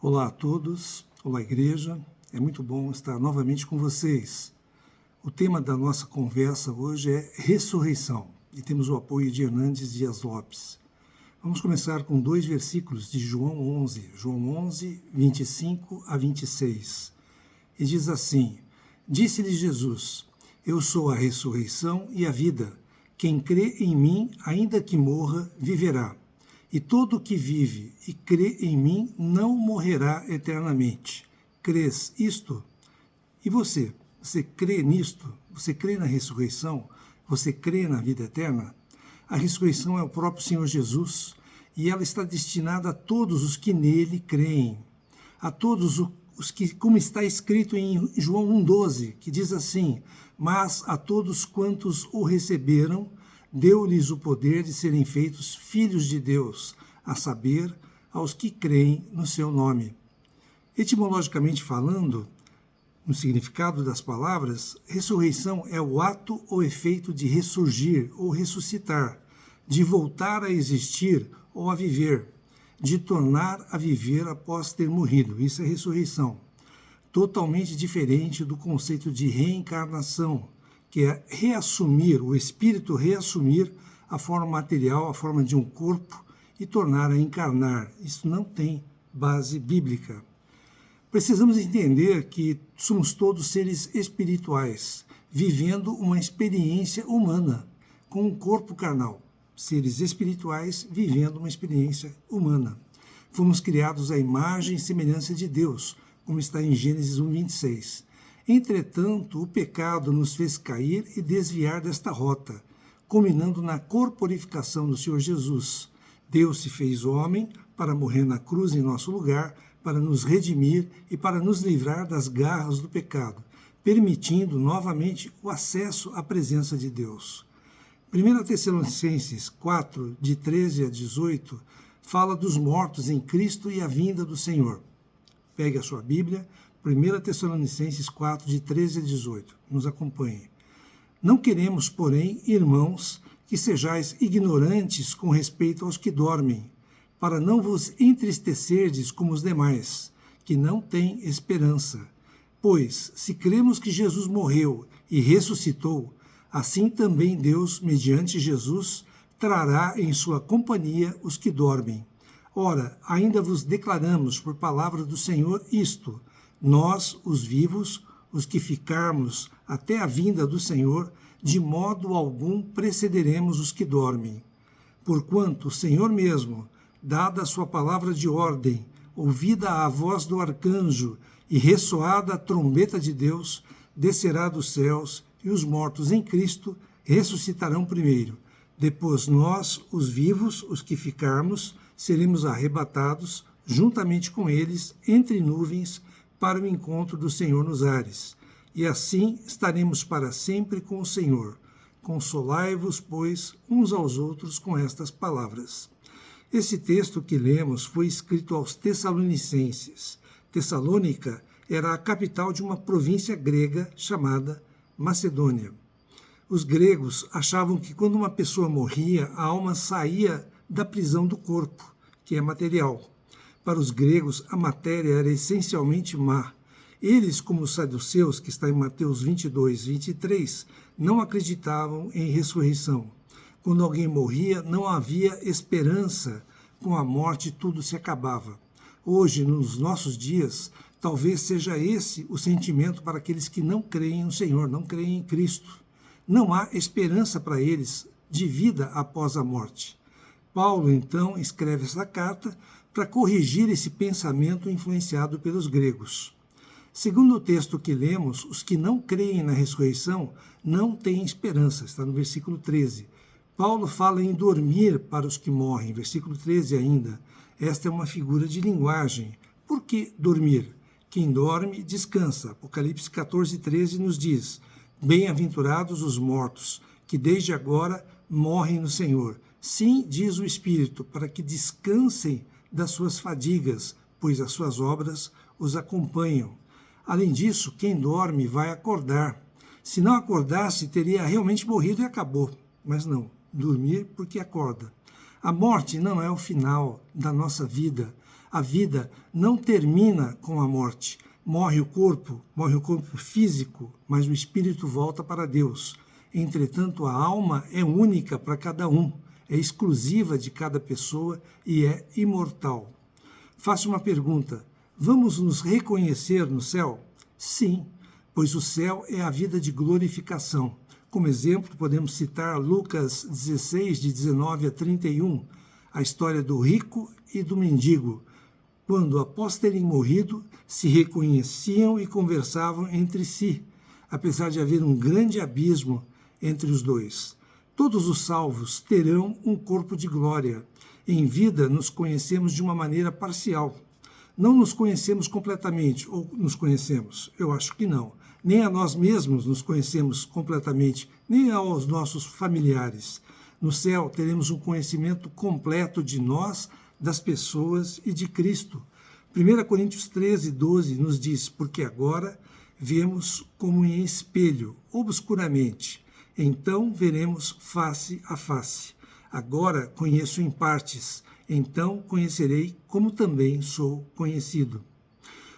Olá a todos, olá igreja, é muito bom estar novamente com vocês. O tema da nossa conversa hoje é ressurreição e temos o apoio de Hernandes Dias Lopes. Vamos começar com 2 versículos de João 11, 25 a 26. E diz assim: Disse-lhe Jesus, eu sou a ressurreição e a vida. Quem crê em mim, ainda que morra, viverá. E todo o que vive e crê em mim não morrerá eternamente. Crês isto? E você? Você crê nisto? Você crê na ressurreição? Você crê na vida eterna? A ressurreição é o próprio Senhor Jesus e ela está destinada a todos os que nele creem. A todos os que, como está escrito em João 1,12, que diz assim: Mas a todos quantos o receberam, deu-lhes o poder de serem feitos filhos de Deus, a saber, aos que creem no seu nome. Etimologicamente falando, no significado das palavras, ressurreição é o ato ou efeito de ressurgir ou ressuscitar, de voltar a existir ou a viver, de tornar a viver após ter morrido. Isso é ressurreição. Totalmente diferente do conceito de reencarnação, que é reassumir, o espírito reassumir a forma material, a forma de um corpo e tornar a encarnar. Isso não tem base bíblica. Precisamos entender que somos todos seres espirituais, vivendo uma experiência humana, com um corpo carnal. Seres espirituais vivendo uma experiência humana. Fomos criados à imagem e semelhança de Deus, como está em Gênesis 1:26. Entretanto, o pecado nos fez cair e desviar desta rota, culminando na corporificação do Senhor Jesus. Deus se fez homem para morrer na cruz em nosso lugar, para nos redimir e para nos livrar das garras do pecado, permitindo novamente o acesso à presença de Deus. 1 Tessalonicenses 4, de 13 a 18, fala dos mortos em Cristo e a vinda do Senhor. Pegue a sua Bíblia, 1 Tessalonicenses 4, de 13 a 18. Nos acompanhe. Não queremos, porém, irmãos, que sejais ignorantes com respeito aos que dormem, para não vos entristecerdes como os demais, que não têm esperança. Pois, se cremos que Jesus morreu e ressuscitou, assim também Deus, mediante Jesus, trará em sua companhia os que dormem. Ora, ainda vos declaramos por palavra do Senhor isto: nós, os vivos, os que ficarmos até a vinda do Senhor, de modo algum precederemos os que dormem. Porquanto o Senhor mesmo, dada a sua palavra de ordem, ouvida a voz do arcanjo e ressoada a trombeta de Deus, descerá dos céus, e os mortos em Cristo ressuscitarão primeiro. Depois nós, os vivos, os que ficarmos, seremos arrebatados juntamente com eles entre nuvens para o encontro do Senhor nos ares. E assim estaremos para sempre com o Senhor. Consolai-vos, pois, uns aos outros com estas palavras. Esse texto que lemos foi escrito aos Tessalonicenses. Tessalônica era a capital de uma província grega chamada Macedônia. Os gregos achavam que quando uma pessoa morria, a alma saía da prisão do corpo, que é material. Para os gregos, a matéria era essencialmente má. Eles, como os saduceus, que está em Mateus 22, 23, não acreditavam em ressurreição. Quando alguém morria, não havia esperança. Com a morte, tudo se acabava. Hoje, nos nossos dias, talvez seja esse o sentimento para aqueles que não creem no Senhor, não creem em Cristo. Não há esperança para eles de vida após a morte. Paulo, então, escreve essa carta para corrigir esse pensamento influenciado pelos gregos. Segundo o texto que lemos, os que não creem na ressurreição não têm esperança, está no versículo 13. Paulo fala em dormir para os que morrem, versículo 13 ainda. Esta é uma figura de linguagem. Por que dormir? Quem dorme, descansa. Apocalipse 14, 13 nos diz: Bem-aventurados os mortos, que desde agora morrem no Senhor. Sim, diz o Espírito, para que descansem das suas fadigas, pois as suas obras os acompanham. Além disso, quem dorme vai acordar. Se não acordasse, teria realmente morrido e acabou. Mas não, dormir porque acorda. A morte não é o final da nossa vida. A vida não termina com a morte. Morre o corpo físico, mas o espírito volta para Deus. Entretanto, a alma é única para cada um, é exclusiva de cada pessoa e é imortal. Faço uma pergunta: vamos nos reconhecer no céu? Sim, pois o céu é a vida de glorificação. Como exemplo, podemos citar Lucas 16, de 19 a 31, a história do rico e do mendigo, quando, após terem morrido, se reconheciam e conversavam entre si, apesar de haver um grande abismo entre os dois. Todos os salvos terão um corpo de glória. Em vida, nos conhecemos de uma maneira parcial. Não nos conhecemos completamente, ou nos conhecemos? Eu acho que não. Nem a nós mesmos nos conhecemos completamente, nem aos nossos familiares. No céu, teremos um conhecimento completo de nós, das pessoas e de Cristo. 1 Coríntios 13, 12 nos diz: porque agora vemos como em espelho, obscuramente, então veremos face a face. Agora conheço em partes, então conhecerei como também sou conhecido.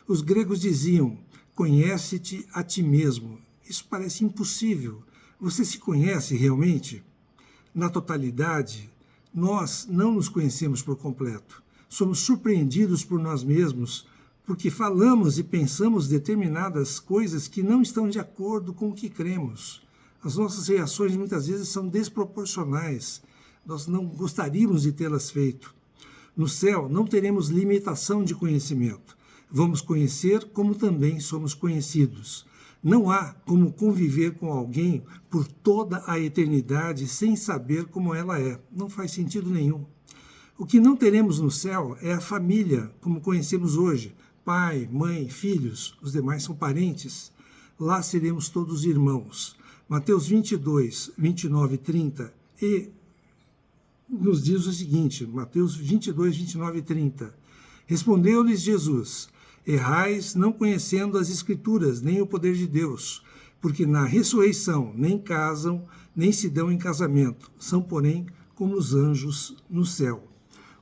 Os gregos diziam: conhece-te a ti mesmo. Isso parece impossível. Você se conhece realmente? Na totalidade, nós não nos conhecemos por completo. Somos surpreendidos por nós mesmos porque falamos e pensamos determinadas coisas que não estão de acordo com o que cremos. As nossas reações muitas vezes são desproporcionais. Nós não gostaríamos de tê-las feito. No céu, não teremos limitação de conhecimento. Vamos conhecer como também somos conhecidos. Não há como conviver com alguém por toda a eternidade sem saber como ela é. Não faz sentido nenhum. O que não teremos no céu é a família, como conhecemos hoje. Pai, mãe, filhos, os demais são parentes. Lá seremos todos irmãos. Mateus 22, 29 e 30 nos diz o seguinte, Mateus 22, 29 e 30. Respondeu-lhes Jesus: errais não conhecendo as Escrituras, nem o poder de Deus, porque na ressurreição nem casam, nem se dão em casamento, são, porém, como os anjos no céu.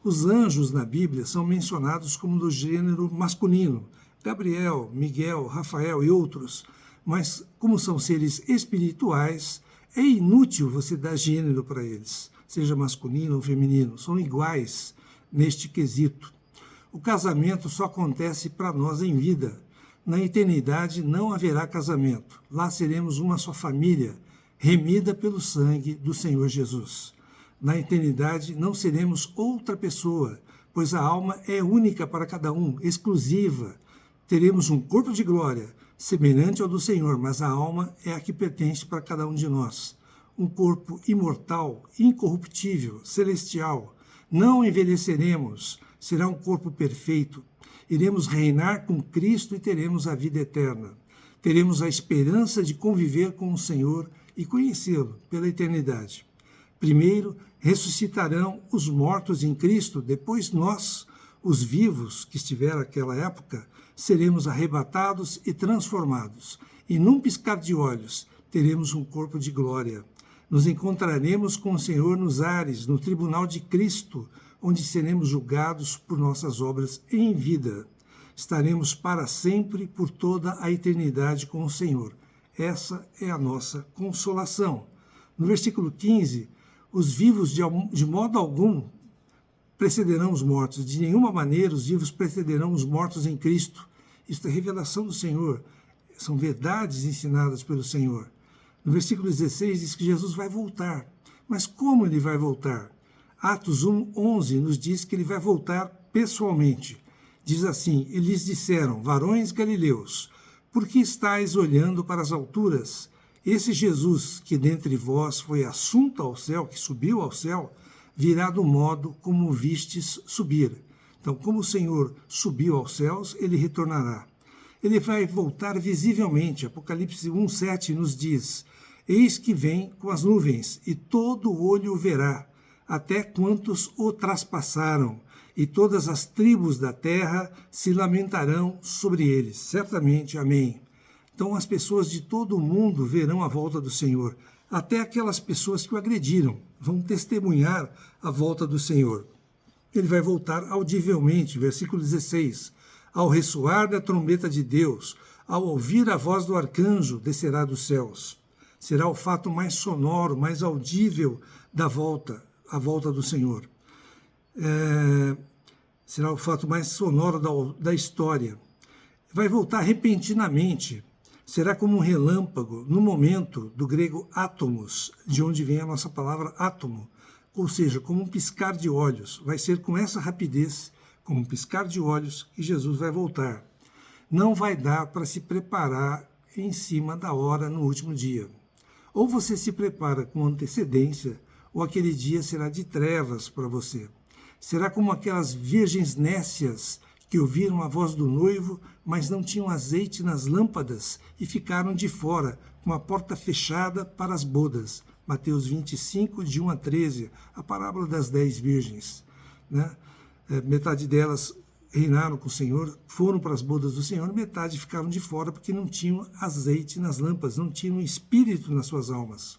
Os anjos na Bíblia são mencionados como do gênero masculino, Gabriel, Miguel, Rafael e outros, mas como são seres espirituais, é inútil você dar gênero para eles, seja masculino ou feminino, são iguais neste quesito. O casamento só acontece para nós em vida. Na eternidade não haverá casamento. Lá seremos uma só família, remida pelo sangue do Senhor Jesus. Na eternidade não seremos outra pessoa, pois a alma é única para cada um, exclusiva. Teremos um corpo de glória, semelhante ao do Senhor, mas a alma é a que pertence para cada um de nós. Um corpo imortal, incorruptível, celestial. Não envelheceremos, será um corpo perfeito. Iremos reinar com Cristo e teremos a vida eterna. Teremos a esperança de conviver com o Senhor e conhecê-lo pela eternidade. Primeiro, ressuscitarão os mortos em Cristo, depois nós, os vivos que estiveram naquela época, seremos arrebatados e transformados. E num piscar de olhos, teremos um corpo de glória. Nos encontraremos com o Senhor nos ares, no tribunal de Cristo, onde seremos julgados por nossas obras em vida. Estaremos para sempre, por toda a eternidade com o Senhor. Essa é a nossa consolação. No versículo 15, os vivos de modo algum precederão os mortos. De nenhuma maneira os vivos precederão os mortos em Cristo. Isso é revelação do Senhor. São verdades ensinadas pelo Senhor. No versículo 16 diz que Jesus vai voltar. Mas como ele vai voltar? Atos 1:11 nos diz que ele vai voltar pessoalmente. Diz assim: e lhes disseram: varões galileus, por que estáis olhando para as alturas? Esse Jesus, que dentre vós foi assunto ao céu, que subiu ao céu, virá do modo como o vistes subir. Então, como o Senhor subiu aos céus, ele retornará. Ele vai voltar visivelmente. Apocalipse 1:7 nos diz: eis que vem com as nuvens, e todo olho o verá, até quantos o traspassaram, e todas as tribos da terra se lamentarão sobre eles. Certamente, amém. Então as pessoas de todo o mundo verão a volta do Senhor, até aquelas pessoas que o agrediram, vão testemunhar a volta do Senhor. Ele vai voltar audivelmente, versículo 16. Ao ressoar da trombeta de Deus, ao ouvir a voz do arcanjo, descerá dos céus. Será o fato mais sonoro, mais audível da volta, a volta do Senhor. Será o fato mais sonoro da história. Vai voltar repentinamente. Será como um relâmpago, no momento, do grego átomos, de onde vem a nossa palavra átomo, ou seja, como um piscar de olhos. Vai ser com essa rapidez, como um piscar de olhos, que Jesus vai voltar. Não vai dar para se preparar em cima da hora no último dia. Ou você se prepara com antecedência, ou aquele dia será de trevas para você. Será como aquelas virgens nécias que ouviram a voz do noivo, mas não tinham azeite nas lâmpadas e ficaram de fora, com a porta fechada para as bodas. Mateus 25, de 1 a 13, a parábola das 10 virgens. Né? Metade delas reinaram com o Senhor, foram para as bodas do Senhor, metade ficaram de fora porque não tinham azeite nas lâmpadas, não tinham espírito nas suas almas.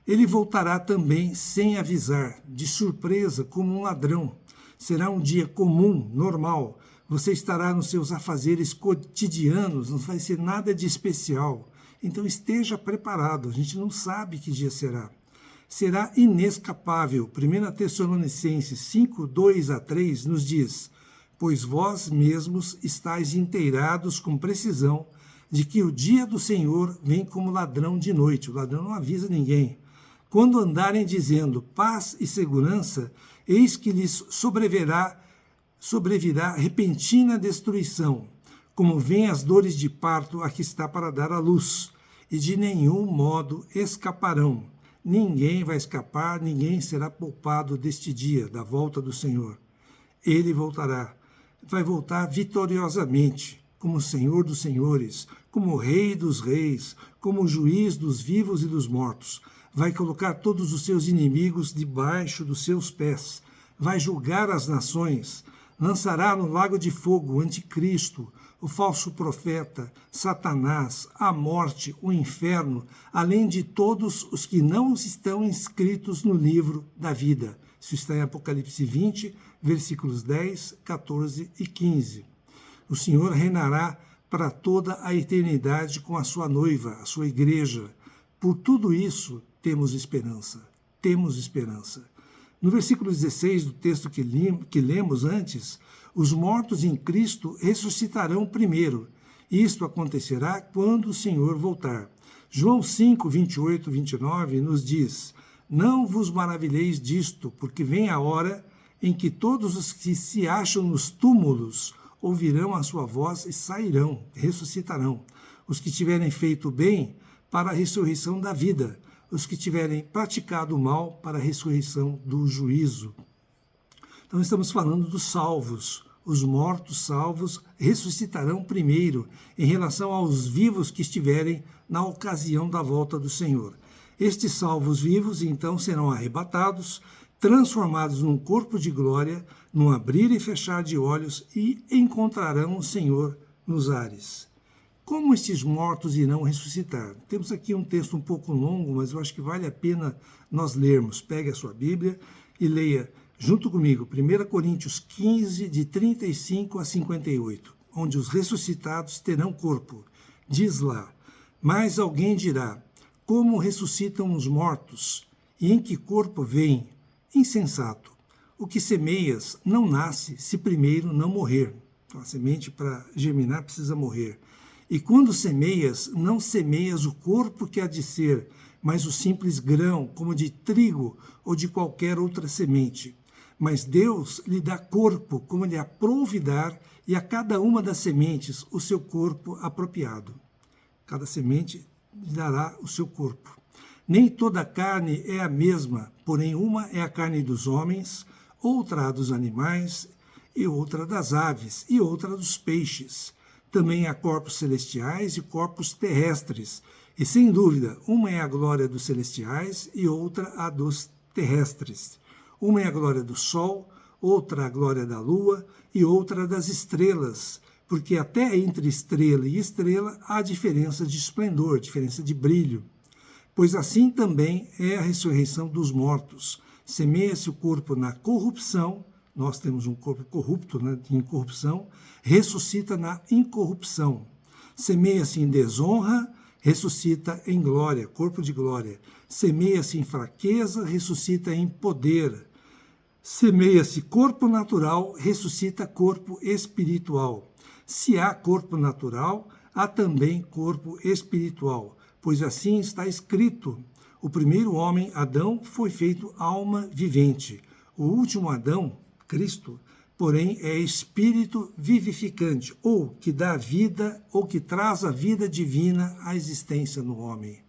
Ele voltará também sem avisar, de surpresa, como um ladrão. Será um dia comum, normal. Você estará nos seus afazeres cotidianos, não vai ser nada de especial. Então esteja preparado, a gente não sabe que dia será. Será inescapável. 1 Tessalonicenses 5, 2 a 3 nos diz: pois vós mesmos estáis inteirados com precisão de que o dia do Senhor vem como ladrão de noite. O ladrão não avisa ninguém. Quando andarem dizendo paz e segurança, eis que lhes sobrevirá repentina destruição, como vêm as dores de parto a que está para dar à luz, e de nenhum modo escaparão. Ninguém vai escapar, ninguém será poupado deste dia, da volta do Senhor. Ele voltará, vai voltar vitoriosamente, como Senhor dos senhores, como Rei dos reis, como juiz dos vivos e dos mortos. Vai colocar todos os seus inimigos debaixo dos seus pés, vai julgar as nações, lançará no lago de fogo o anticristo, o falso profeta, Satanás, a morte, o inferno, além de todos os que não estão inscritos no livro da vida. Isso está em Apocalipse 20, versículos 10, 14 e 15. O Senhor reinará para toda a eternidade com a sua noiva, a sua igreja. Por tudo isso, temos esperança. Temos esperança. No versículo 16 do texto que lemos antes, os mortos em Cristo ressuscitarão primeiro. Isto acontecerá quando o Senhor voltar. João 5, 28 e 29 nos diz: não vos maravilheis disto, porque vem a hora em que todos os que se acham nos túmulos ouvirão a sua voz e sairão, ressuscitarão. Os que tiverem feito bem, para a ressurreição da vida. Os que tiverem praticado o mal, para a ressurreição do juízo. Então estamos falando dos salvos. Os mortos salvos ressuscitarão primeiro, em relação aos vivos que estiverem na ocasião da volta do Senhor. Estes salvos vivos, então, serão arrebatados, transformados num corpo de glória, num abrir e fechar de olhos, e encontrarão o Senhor nos ares. Como estes mortos irão ressuscitar? Temos aqui um texto um pouco longo, mas eu acho que vale a pena nós lermos. Pegue a sua Bíblia e leia junto comigo 1 Coríntios 15, de 35 a 58, onde os ressuscitados terão corpo. Diz lá: mas alguém dirá, como ressuscitam os mortos? E em que corpo vêm? Insensato! O que semeias não nasce se primeiro não morrer. Então, a semente, para germinar, precisa morrer. E quando semeias, não semeias o corpo que há de ser, mas o simples grão, como de trigo ou de qualquer outra semente. Mas Deus lhe dá corpo, como lhe aprouve dar, e a cada uma das sementes o seu corpo apropriado. Cada semente lhe dará o seu corpo. Nem toda a carne é a mesma, porém uma é a carne dos homens, outra a dos animais, e outra das aves, e outra dos peixes. Também há corpos celestiais e corpos terrestres, e sem dúvida, uma é a glória dos celestiais e outra a dos terrestres. Uma é a glória do sol, outra a glória da lua e outra das estrelas, porque até entre estrela e estrela há diferença de esplendor, diferença de brilho. Pois assim também é a ressurreição dos mortos. Semeia-se o corpo na corrupção, nós temos um corpo corrupto, né, de incorrupção, ressuscita na incorrupção. Semeia-se em desonra, ressuscita em glória, corpo de glória. Semeia-se em fraqueza, ressuscita em poder. Semeia-se corpo natural, ressuscita corpo espiritual. Se há corpo natural, há também corpo espiritual, pois assim está escrito: o primeiro homem, Adão, foi feito alma vivente. O último Adão, Cristo, porém, é espírito vivificante, ou que dá vida, ou que traz a vida divina à existência no homem.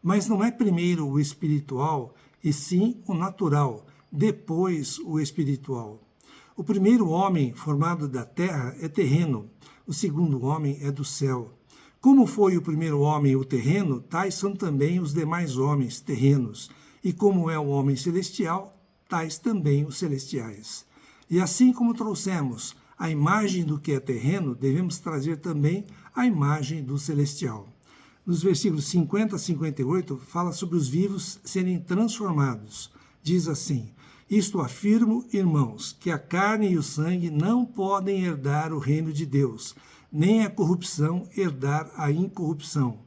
Mas não é primeiro o espiritual, e sim o natural, depois o espiritual. O primeiro homem formado da terra é terreno, o segundo homem é do céu. Como foi o primeiro homem o terreno, tais são também os demais homens terrenos. E como é o homem celestial, tais também os celestiais. E assim como trouxemos a imagem do que é terreno, devemos trazer também a imagem do celestial. Nos versículos 50 a 58, fala sobre os vivos serem transformados. Diz assim: isto afirmo, irmãos, que a carne e o sangue não podem herdar o reino de Deus, nem a corrupção herdar a incorrupção.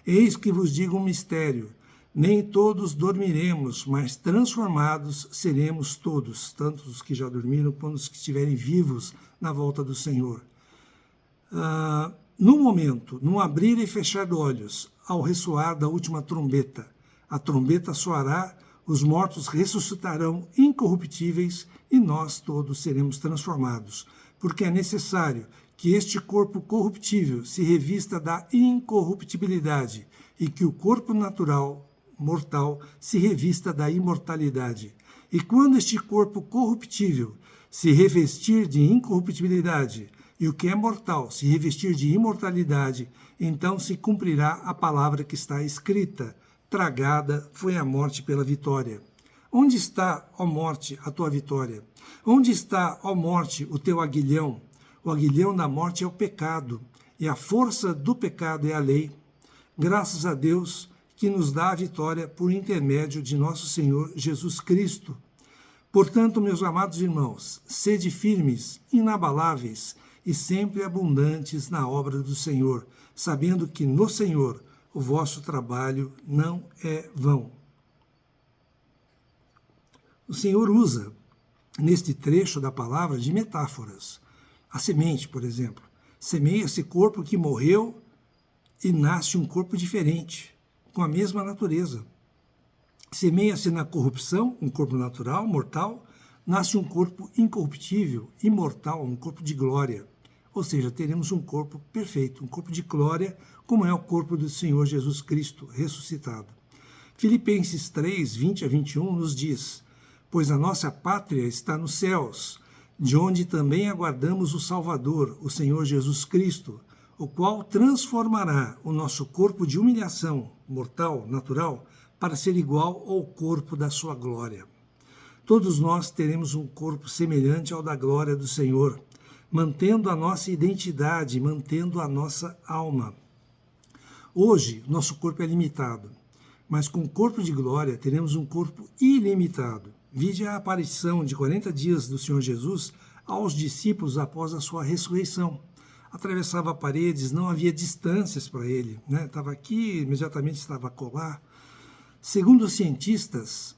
Eis que vos digo um mistério: nem todos dormiremos, mas transformados seremos todos, tanto os que já dormiram quanto os que estiverem vivos na volta do Senhor. No momento, no abrir e fechar de olhos, ao ressoar da última trombeta, a trombeta soará, os mortos ressuscitarão incorruptíveis e nós todos seremos transformados, porque é necessário que este corpo corruptível se revista da incorruptibilidade e que o corpo natural, mortal, se revista da imortalidade. E quando este corpo corruptível se revestir de incorruptibilidade e o que é mortal se revestir de imortalidade, então se cumprirá a palavra que está escrita: tragada foi a morte pela vitória. Onde está, ó morte, a tua vitória? Onde está, ó morte, o teu aguilhão? O aguilhão da morte é o pecado, e a força do pecado é a lei. Graças a Deus que nos dá a vitória por intermédio de nosso Senhor Jesus Cristo. Portanto, meus amados irmãos, sede firmes, inabaláveis e sempre abundantes na obra do Senhor, sabendo que no Senhor o vosso trabalho não é vão. O Senhor usa, neste trecho da palavra, de metáforas. A semente, por exemplo, semeia-se corpo que morreu e nasce um corpo diferente, com a mesma natureza. Semeia-se na corrupção, um corpo natural, mortal, nasce um corpo incorruptível, imortal, um corpo de glória. Ou seja, teremos um corpo perfeito, um corpo de glória, como é o corpo do Senhor Jesus Cristo ressuscitado. Filipenses 3, 20 a 21 nos diz: pois a nossa pátria está nos céus, de onde também aguardamos o Salvador, o Senhor Jesus Cristo, o qual transformará o nosso corpo de humilhação mortal, natural, para ser igual ao corpo da sua glória. Todos nós teremos um corpo semelhante ao da glória do Senhor, mantendo a nossa identidade, mantendo a nossa alma. Hoje, nosso corpo é limitado, mas com o corpo de glória teremos um corpo ilimitado. Vide a aparição de 40 dias do Senhor Jesus aos discípulos após a sua ressurreição. Atravessava paredes, não havia distâncias para ele, né? Estava aqui, imediatamente estava acolá. Segundo os cientistas,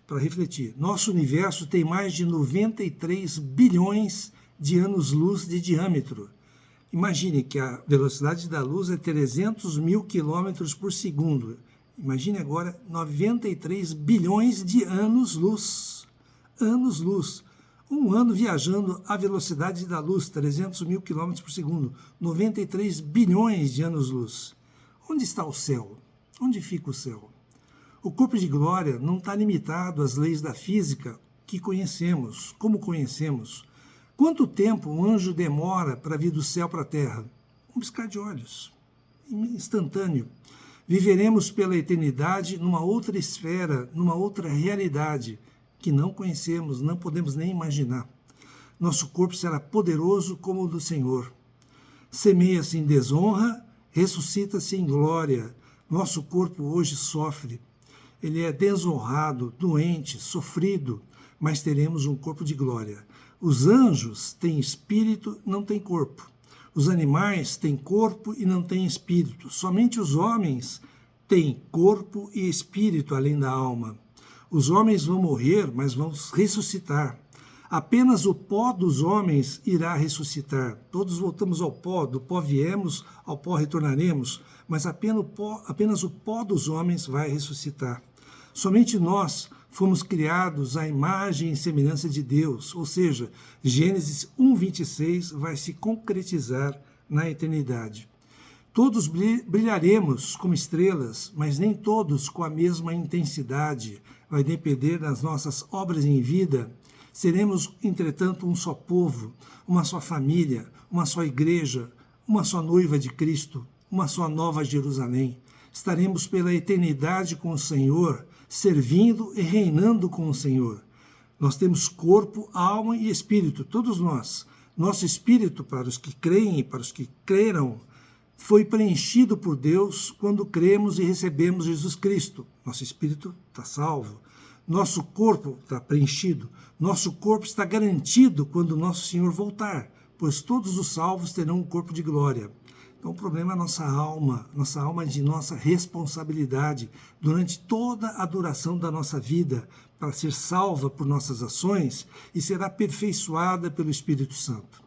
para refletir, nosso universo tem mais de 93 bilhões de anos-luz de diâmetro. Imagine que a velocidade da luz é 300 mil quilômetros por segundo. Imagine agora 93 bilhões de anos-luz. Anos-luz. Um ano viajando à velocidade da luz, 300 mil quilômetros por segundo. 93 bilhões de anos-luz. Onde está o céu? Onde fica o céu? O corpo de glória não está limitado às leis da física que conhecemos, como conhecemos. Quanto tempo um anjo demora para vir do céu para a terra? Um piscar de olhos, instantâneo. Viveremos pela eternidade numa outra esfera, numa outra realidade que não conhecemos, não podemos nem imaginar. Nosso corpo será poderoso como o do Senhor. Semeia-se em desonra, ressuscita-se em glória. Nosso corpo hoje sofre. Ele é desonrado, doente, sofrido, mas teremos um corpo de glória. Os anjos têm espírito, não têm corpo. Os animais têm corpo e não têm espírito. Somente os homens têm corpo e espírito além da alma. Os homens vão morrer, mas vão ressuscitar. Apenas o pó dos homens irá ressuscitar. Todos voltamos ao pó, do pó viemos, ao pó retornaremos, mas apenas o pó dos homens vai ressuscitar. Somente nós fomos criados à imagem e semelhança de Deus, ou seja, Gênesis 1:26 vai se concretizar na eternidade. Todos brilharemos como estrelas, mas nem todos com a mesma intensidade. Vai depender das nossas obras em vida. Seremos, entretanto, um só povo, uma só família, uma só igreja, uma só noiva de Cristo, uma só nova Jerusalém. Estaremos pela eternidade com o Senhor, servindo e reinando com o Senhor. Nós temos corpo, alma e espírito, todos nós. Nosso espírito, para os que creem e para os que creram, foi preenchido por Deus quando cremos e recebemos Jesus Cristo. Nosso espírito está salvo. Nosso corpo está preenchido. Nosso corpo está garantido quando nosso Senhor voltar, pois todos os salvos terão um corpo de glória. Então o problema é a nossa alma é de nossa responsabilidade durante toda a duração da nossa vida para ser salva por nossas ações e ser aperfeiçoada pelo Espírito Santo.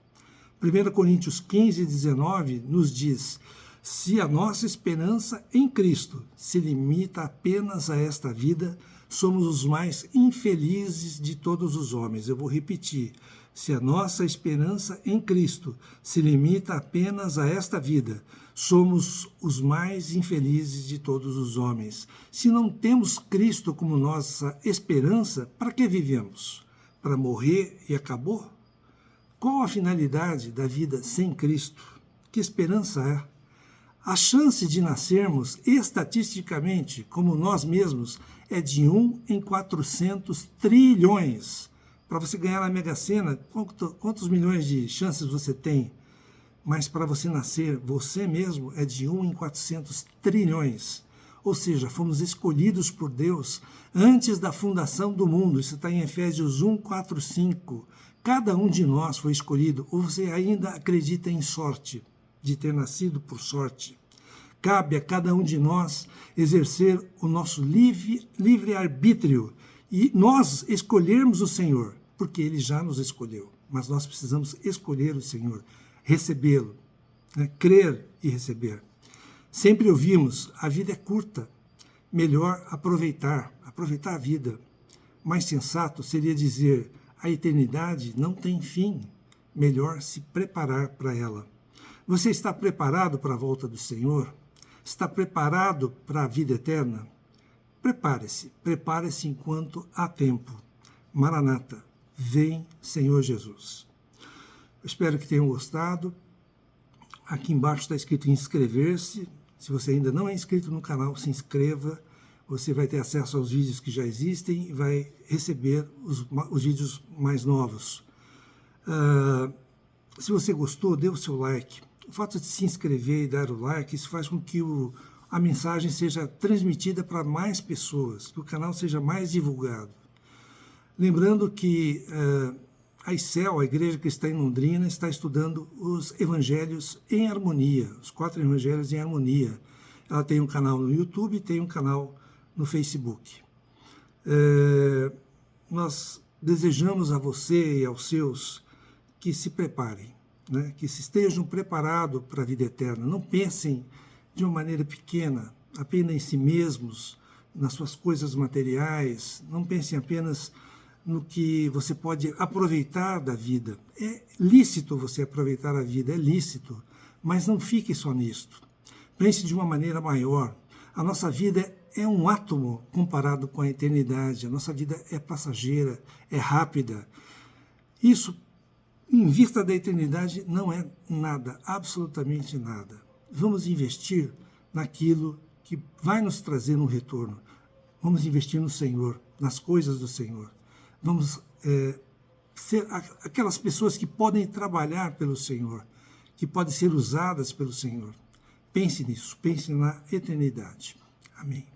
1 Coríntios 15:19 nos diz: se a nossa esperança em Cristo se limita apenas a esta vida, somos os mais infelizes de todos os homens. Eu vou repetir. Se a nossa esperança em Cristo se limita apenas a esta vida, somos os mais infelizes de todos os homens. Se não temos Cristo como nossa esperança, para que vivemos? Para morrer e acabou? Qual a finalidade da vida sem Cristo? Que esperança é? A chance de nascermos, estatisticamente, como nós mesmos, é de 1 em 400 trilhões. Para você ganhar na Mega Sena, quantos milhões de chances você tem? Mas para você nascer, você mesmo, é de 1 em 400 trilhões. Ou seja, fomos escolhidos por Deus antes da fundação do mundo. Isso está em Efésios 1:4-5. Cada um de nós foi escolhido. Ou você ainda acredita em sorte, de ter nascido por sorte? Cabe a cada um de nós exercer o nosso livre-arbítrio e nós escolhermos o Senhor, porque Ele já nos escolheu. Mas nós precisamos escolher o Senhor, recebê-lo, crer e receber. Sempre ouvimos, a vida é curta, melhor aproveitar a vida. Mais sensato seria dizer, a eternidade não tem fim, melhor se preparar para ela. Você está preparado para a volta do Senhor? Está preparado para a vida eterna? Prepare-se enquanto há tempo. Maranata, vem Senhor Jesus. Eu espero que tenham gostado. Aqui embaixo está escrito inscrever-se. Se você ainda não é inscrito no canal, se inscreva. Você vai ter acesso aos vídeos que já existem e vai receber os vídeos mais novos. Se você gostou, dê o seu like. O fato de se inscrever e dar o like, isso faz com que a mensagem seja transmitida para mais pessoas, que o canal seja mais divulgado. Lembrando que a ICEL, a Igreja Cristã em Londrina, está estudando os evangelhos em harmonia, os 4 evangelhos em harmonia. Ela tem um canal no YouTube e tem um canal no Facebook. Nós desejamos a você e aos seus que se preparem, que se estejam preparados para a vida eterna. Não pensem de uma maneira pequena, apenas em si mesmos, nas suas coisas materiais. Não pensem apenas no que você pode aproveitar da vida. É lícito você aproveitar a vida, é lícito, mas não fique só nisto. Pense de uma maneira maior. A nossa vida é um átomo comparado com a eternidade. A nossa vida é passageira, é rápida. Isso, em vista da eternidade, não é nada, absolutamente nada. Vamos investir naquilo que vai nos trazer um retorno. Vamos investir no Senhor, nas coisas do Senhor. Vamos ser aquelas pessoas que podem trabalhar pelo Senhor, que podem ser usadas pelo Senhor. Pense nisso, pense na eternidade. Amém.